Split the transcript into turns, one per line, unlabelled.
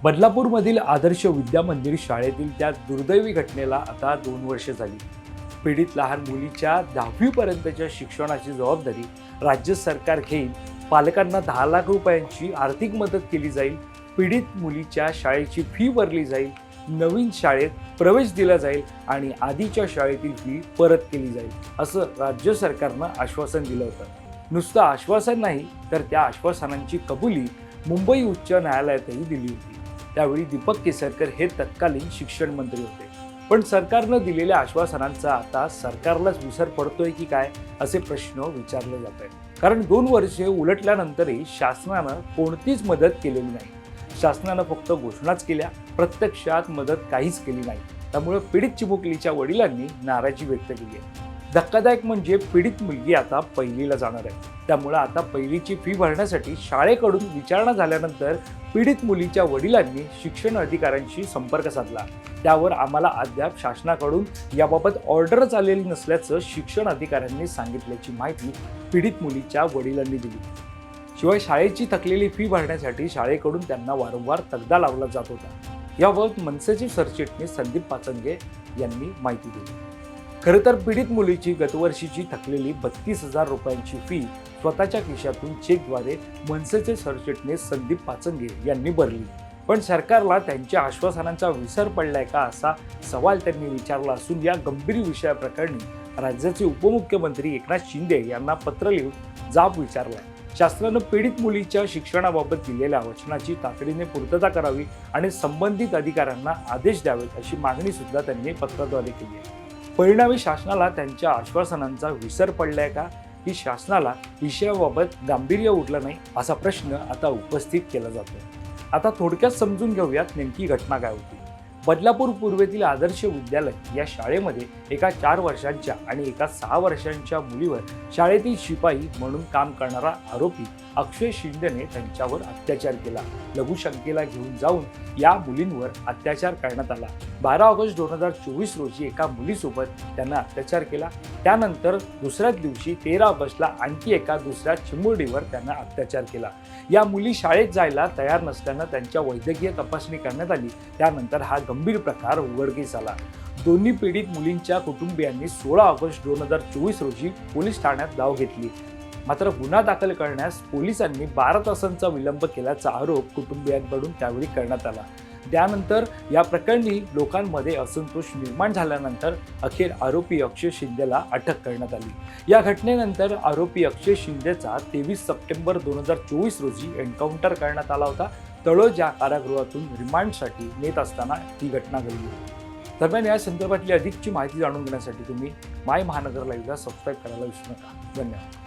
बदलापूरमधील आदर्श विद्या मंदिर शाळेतील त्या दुर्दैवी घटनेला आता 2 वर्षे झाली. पीडित लहान मुलीच्या 10वी पर्यंतच्या शिक्षणाची जबाबदारी राज्य सरकार घेईल. पालकांना 10 लाख रुपयांची आर्थिक मदत केली जाईल. पीडित मुलीच्या शाळेची फी भरली जाईल. नवीन शाळेत प्रवेश दिला जाईल आणि आधीच्या शाळेतील फी परत केली जाईल असं राज्य सरकारनं आश्वासन दिलं होतं. नुसतं आश्वासन नाही तर त्या आश्वासनांची कबुली मुंबई उच्च न्यायालयातही दिली होती. त्यावेळी दीपक केसरकर हे तत्कालीन शिक्षण मंत्री होते. पण सरकारनं दिलेल्या आश्वासनांचा आता सरकारलाच विसर पडतोय की काय असे प्रश्न विचारले जात आहेत. कारण 2 वर्षे उलटल्यानंतरही शासनानं कोणतीच मदत केलेली नाही. शासनानं फक्त घोषणाच केल्या, प्रत्यक्षात मदत काहीच केली नाही. त्यामुळे पीडित चिमुकलीच्या वडिलांनी नाराजी व्यक्त केली आहे. धक्कादायक म्हणजे पीडित मुलगी आता पहिलीला जाणार आहे. त्यामुळे आता पहिलीची फी भरण्यासाठी शाळेकडून विचारणा झाल्यानंतर पीडित मुलीच्या वडिलांनी शिक्षण अधिकाऱ्यांशी संपर्क साधला. त्यावर आम्हाला अद्याप शासनाकडून याबाबत ऑर्डरच आलेली नसल्याचं शिक्षण अधिकाऱ्यांनी सांगितल्याची माहिती पीडित मुलीच्या वडिलांनी दिली. शिवाय शाळेची थकलेली फी भरण्यासाठी शाळेकडून त्यांना वारंवार तगदा लावला जात होता. याबाबत मनसेचे सरचिटणीस संदीप पाचंगे यांनी माहिती दिली. खरं तर पीडित मुलीची गतवर्षीची थकलेली 32,000 रुपयांची फी स्वतःच्या खिशातून चेकद्वारे मनसेचे सरचिटणीस संदीप पाचंगे यांनी भरली. पण सरकारला त्यांच्या आश्वासनांचा विसर पडलाय का असा सवाल त्यांनी विचारला असून या गंभीर विषयाप्रकरणी राज्याचे उपमुख्यमंत्री एकनाथ शिंदे यांना पत्र लिहून जाब विचारलाय. शासनानं पीडित मुलीच्या शिक्षणाबाबत दिलेल्या वचनाची तातडीने पूर्तता करावी आणि संबंधित अधिकाऱ्यांना आदेश द्यावेत अशी मागणी सुद्धा त्यांनी पत्राद्वारे केली आहे. परिणामी शासनाला त्यांच्या आश्वासनांचा विसर पडलाय का की शासनाला विषयाबाबत गांभीर्य उरलं नाही असा प्रश्न आता उपस्थित केला जातो. आता थोडक्यात समजून घेऊयात नेमकी घटना काय होती. बदलापूर पूर्वेतील आदर्श विद्यालय या शाळेमध्ये एका 4 वर्षांच्या आणि एका 6 वर्षांच्या मुलीवर शाळेतील शिपाई म्हणून काम करणारा आरोपी अक्षय शिंदेने त्यांच्यावर अत्याचार केला. लघुशंकेला घेऊन जाऊन या मुलींवर अत्याचार करण्यात आला. 12 ऑगस्ट 2024 रोजी एका मुलीसोबत त्यांना अत्याचार केला. त्यानंतर दुसऱ्याच दिवशी 13 ऑगस्टला आणखी एका दुसऱ्या चिमुरडीवर त्यांना अत्याचार केला. या मुली शाळेत जायला तयार नसल्यानं त्यांच्या वैद्यकीय तपासणी करण्यात आली. त्यानंतर हा गंभीर प्रकार उघडकीस आला. दोन्ही पीडित मुलींच्या कुटुंबियांनी 16 ऑगस्ट 2024 रोजी पोलीस ठाण्यात धाव घेतली. मात्र गुन्हा दाखल करण्यास पोलिसांनी 12 तासांचा विलंब केल्याचा आरोप कुटुंबियांकडून त्यावेळी करण्यात आला. त्यानंतर या प्रकरणी लोकांमध्ये असंतोष निर्माण झाल्यानंतर अखेर आरोपी अक्षय शिंदेला अटक करण्यात आली. या घटनेनंतर आरोपी अक्षय शिंदेचा 23 सप्टेंबर 2024 रोजी एन्काउंटर करण्यात आला होता. तळोजा कारागृहातून रिमांडसाठी नेत असताना ही घटना घडली होती. दरम्यान या संदर्भातली अधिकची माहिती जाणून घेण्यासाठी तुम्ही माय महानगर लाईव्हला सबस्क्राईब करायला विसरू नका. धन्यवाद.